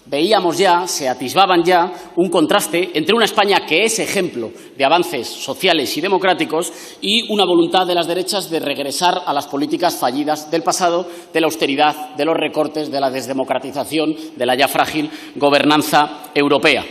veíamos ya, se atisbaban ya, un contraste entre una España que es ejemplo de avances sociales y democráticos y una voluntad de las derechas de regresar a las políticas fallidas del pasado, de la austeridad, de los recortes, de la desdemocratización, de la ya frágil gobernanza europea.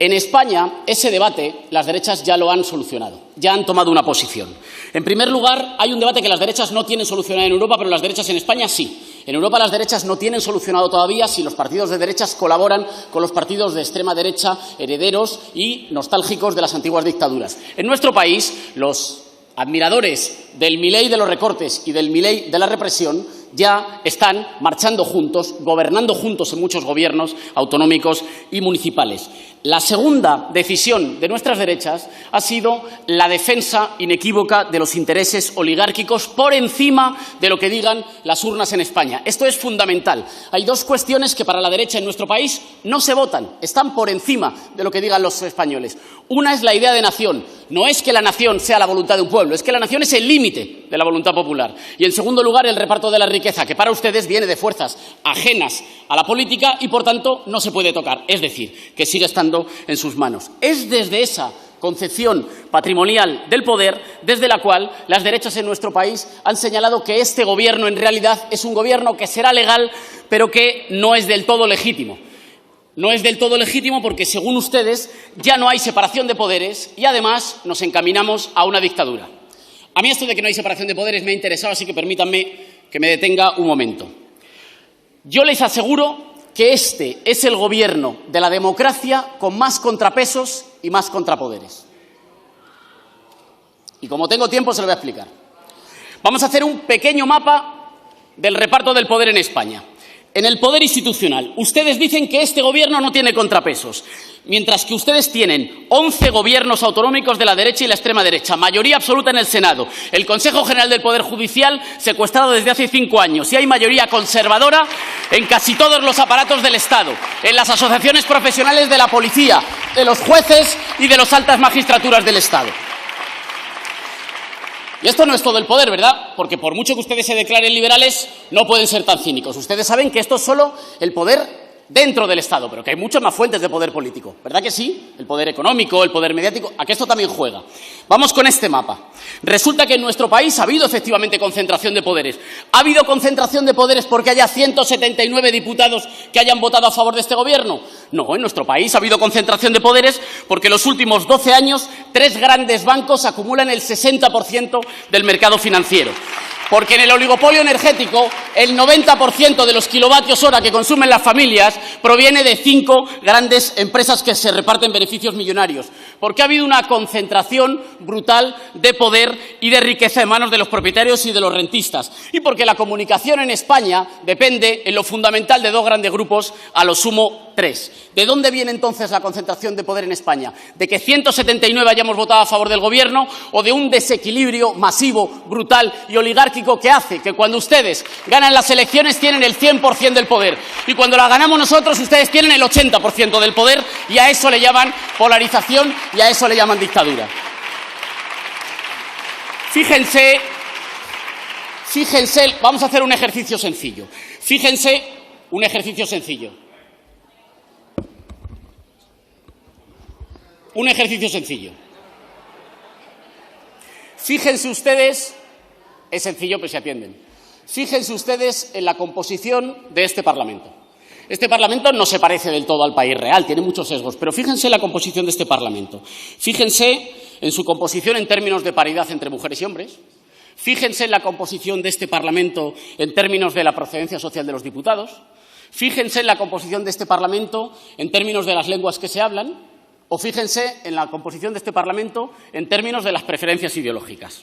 En España, ese debate, las derechas ya lo han solucionado, ya han tomado una posición. En primer lugar, hay un debate que las derechas no tienen solucionado en Europa, pero las derechas en España sí. En Europa las derechas no tienen solucionado todavía si los partidos de derechas colaboran con los partidos de extrema derecha, herederos y nostálgicos de las antiguas dictaduras. En nuestro país, los admiradores del Milei de los recortes y del Milei de la represión ya están marchando juntos, gobernando juntos en muchos gobiernos autonómicos y municipales. La segunda decisión de nuestras derechas ha sido la defensa inequívoca de los intereses oligárquicos por encima de lo que digan las urnas en España. Esto es fundamental. Hay dos cuestiones que para la derecha en nuestro país no se votan, están por encima de lo que digan los españoles. Una es la idea de nación. No es que la nación sea la voluntad de un pueblo, es que la nación es el límite de la voluntad popular. Y, en segundo lugar, el reparto de la riqueza, que para ustedes viene de fuerzas ajenas a la política y, por tanto, no se puede tocar. Es decir, que sigue estando en sus manos. Es desde esa concepción patrimonial del poder desde la cual las derechas en nuestro país han señalado que este gobierno en realidad es un gobierno que será legal, pero que no es del todo legítimo. No es del todo legítimo porque, según ustedes, ya no hay separación de poderes y, además, nos encaminamos a una dictadura. A mí esto de que no hay separación de poderes me ha interesado, así que permítanme que me detenga un momento. Yo les aseguro que este es el gobierno de la democracia con más contrapesos y más contrapoderes. Y como tengo tiempo, se lo voy a explicar. Vamos a hacer un pequeño mapa del reparto del poder en España. En el poder institucional, ustedes dicen que este gobierno no tiene contrapesos, mientras que ustedes tienen 11 gobiernos autonómicos de la derecha y la extrema derecha, mayoría absoluta en el Senado, el Consejo General del Poder Judicial secuestrado desde hace 5 años y hay mayoría conservadora en casi todos los aparatos del Estado, en las asociaciones profesionales de la policía, de los jueces y de las altas magistraturas del Estado. Y esto no es todo el poder, ¿verdad? Porque por mucho que ustedes se declaren liberales, no pueden ser tan cínicos. Ustedes saben que esto es solo el poder dentro del Estado, pero que hay muchas más fuentes de poder político. ¿Verdad que sí? El poder económico, el poder mediático, a que esto también juega. Vamos con este mapa. Resulta que en nuestro país ha habido efectivamente concentración de poderes. ¿Ha habido concentración de poderes porque haya 179 diputados que hayan votado a favor de este gobierno? No, en nuestro país ha habido concentración de poderes porque en los últimos 12 años 3 grandes bancos acumulan el 60% del mercado financiero. Porque en el oligopolio energético el 90% de los kilovatios hora que consumen las familias proviene de 5 grandes empresas que se reparten beneficios millonarios. Porque ha habido una concentración brutal de poder y de riqueza en manos de los propietarios y de los rentistas. Y porque la comunicación en España depende en lo fundamental de 2 grandes grupos, a lo sumo 3. ¿De dónde viene entonces la concentración de poder en España? ¿De que 179 hayamos votado a favor del gobierno o de un desequilibrio masivo, brutal y oligárquico que hace que cuando ustedes ganan las elecciones tienen el 100% del poder y cuando la ganamos nosotros ustedes tienen el 80% del poder y a eso le llaman polarización y a eso le llaman dictadura? Fíjense, vamos a hacer un ejercicio sencillo. Fíjense, un ejercicio sencillo. Un ejercicio sencillo. Fíjense ustedes, es sencillo pero se atienden. Fíjense ustedes en la composición de este Parlamento. Este Parlamento no se parece del todo al país real, tiene muchos sesgos, pero fíjense en la composición de este Parlamento. Fíjense en su composición en términos de paridad entre mujeres y hombres. Fíjense en la composición de este Parlamento en términos de la procedencia social de los diputados. Fíjense en la composición de este Parlamento en términos de las lenguas que se hablan. O fíjense en la composición de este Parlamento en términos de las preferencias ideológicas.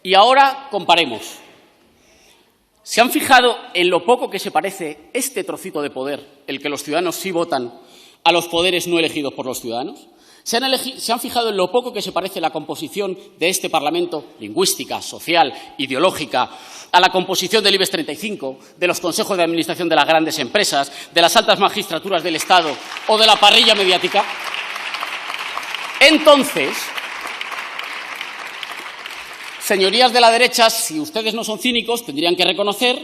Y ahora comparemos. ¿Se han fijado en lo poco que se parece este trocito de poder, el que los ciudadanos sí votan, a los poderes no elegidos por los ciudadanos? ¿Se han fijado en lo poco que se parece la composición de este Parlamento, lingüística, social, ideológica, a la composición del IBEX 35, de los consejos de administración de las grandes empresas, de las altas magistraturas del Estado o de la parrilla mediática? Entonces, señorías de la derecha, si ustedes no son cínicos, tendrían que reconocer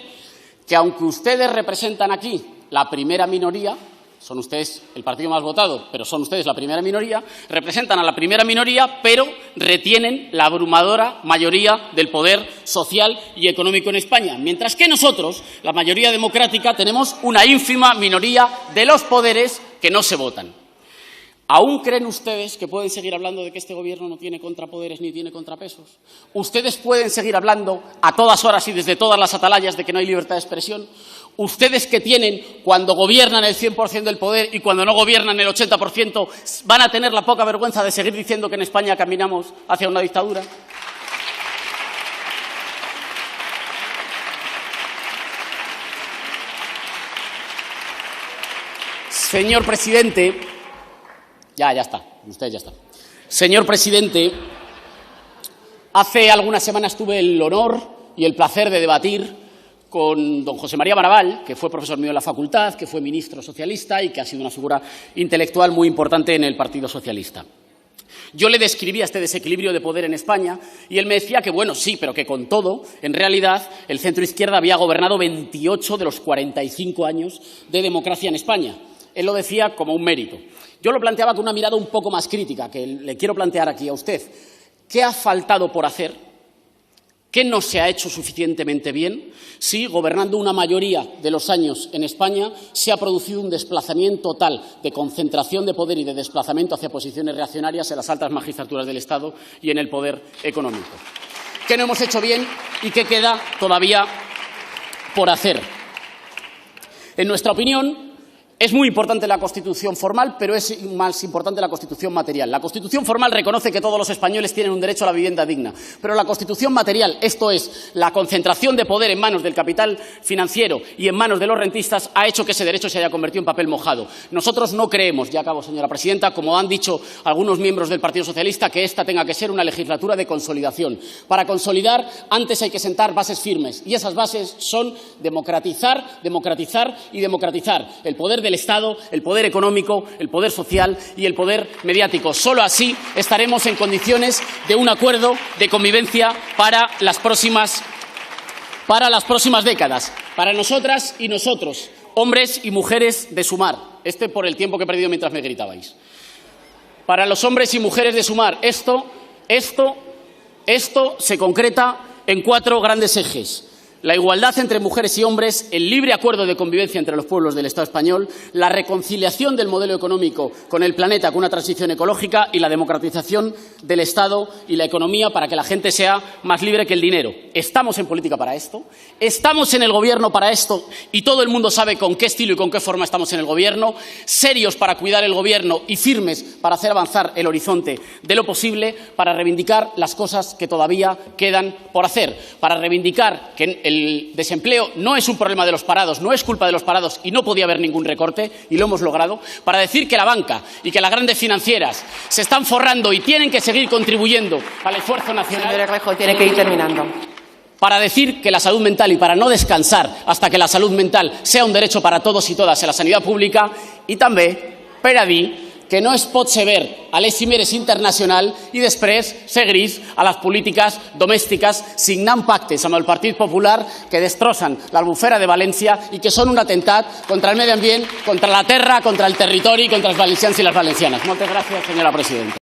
que aunque ustedes representan aquí la primera minoría, son ustedes el partido más votado, pero son ustedes la primera minoría, representan a la primera minoría, pero retienen la abrumadora mayoría del poder social y económico en España, mientras que nosotros, la mayoría democrática, tenemos una ínfima minoría de los poderes que no se votan. ¿Aún creen ustedes que pueden seguir hablando de que este Gobierno no tiene contrapoderes ni tiene contrapesos? ¿Ustedes pueden seguir hablando a todas horas y desde todas las atalayas de que no hay libertad de expresión? ¿Ustedes que tienen, cuando gobiernan el 100% del poder y cuando no gobiernan el 80%, van a tener la poca vergüenza de seguir diciendo que en España caminamos hacia una dictadura? Señor presidente, ya está, usted ya está. Señor presidente, hace algunas semanas tuve el honor y el placer de debatir con don José María Barabal, que fue profesor mío en la facultad, que fue ministro socialista y que ha sido una figura intelectual muy importante en el Partido Socialista. Yo le describía este desequilibrio de poder en España y él me decía que, bueno, sí, pero que con todo, en realidad, el centro-izquierda había gobernado 28 de los 45 años de democracia en España. Él lo decía como un mérito. Yo lo planteaba con una mirada un poco más crítica, que le quiero plantear aquí a usted. ¿Qué ha faltado por hacer? ¿Qué no se ha hecho suficientemente bien si, gobernando una mayoría de los años en España, se ha producido un desplazamiento tal de concentración de poder y de desplazamiento hacia posiciones reaccionarias en las altas magistraturas del Estado y en el poder económico? ¿Qué no hemos hecho bien y qué queda todavía por hacer? En nuestra opinión, es muy importante la Constitución formal, pero es más importante la Constitución material. La Constitución formal reconoce que todos los españoles tienen un derecho a la vivienda digna, pero la Constitución material, esto es, la concentración de poder en manos del capital financiero y en manos de los rentistas, ha hecho que ese derecho se haya convertido en papel mojado. Nosotros no creemos, ya acabo, señora presidenta, como han dicho algunos miembros del Partido Socialista, que esta tenga que ser una legislatura de consolidación. Para consolidar, antes hay que sentar bases firmes, y esas bases son democratizar, democratizar y democratizar el poder del Estado, el poder económico, el poder social y el poder mediático. Solo así estaremos en condiciones de un acuerdo de convivencia para las próximas décadas. Para nosotras y nosotros, hombres y mujeres de Sumar, por el tiempo que he perdido mientras me gritabais. Para los hombres y mujeres de Sumar, esto se concreta en 4 grandes ejes: la igualdad entre mujeres y hombres, el libre acuerdo de convivencia entre los pueblos del Estado español, la reconciliación del modelo económico con el planeta con una transición ecológica y la democratización del Estado y la economía para que la gente sea más libre que el dinero. ¿Estamos en política para esto? ¿Estamos en el Gobierno para esto? Y todo el mundo sabe con qué estilo y con qué forma estamos en el Gobierno, serios para cuidar el Gobierno y firmes para hacer avanzar el horizonte de lo posible, para reivindicar las cosas que todavía quedan por hacer, para reivindicar que el desempleo no es un problema de los parados, no es culpa de los parados y no podía haber ningún recorte, y lo hemos logrado, para decir que la banca y que las grandes financieras se están forrando y tienen que seguir contribuyendo al esfuerzo nacional. Señor Errejón, tiene que ir terminando. Para decir que la salud mental, y para no descansar hasta que la salud mental sea un derecho para todos y todas en la sanidad pública, y també per a dir que no es pot sever a les cimeres internacionals i després ser gris a les polítiques domèstiques signant pactes amb el Partit Popular que destrossen l'Albufera de València i que són un atemptat contra el medi ambient, contra la terra, contra el territori, contra els valencians i les valencianes. Moltes gràcies, senyora presidenta.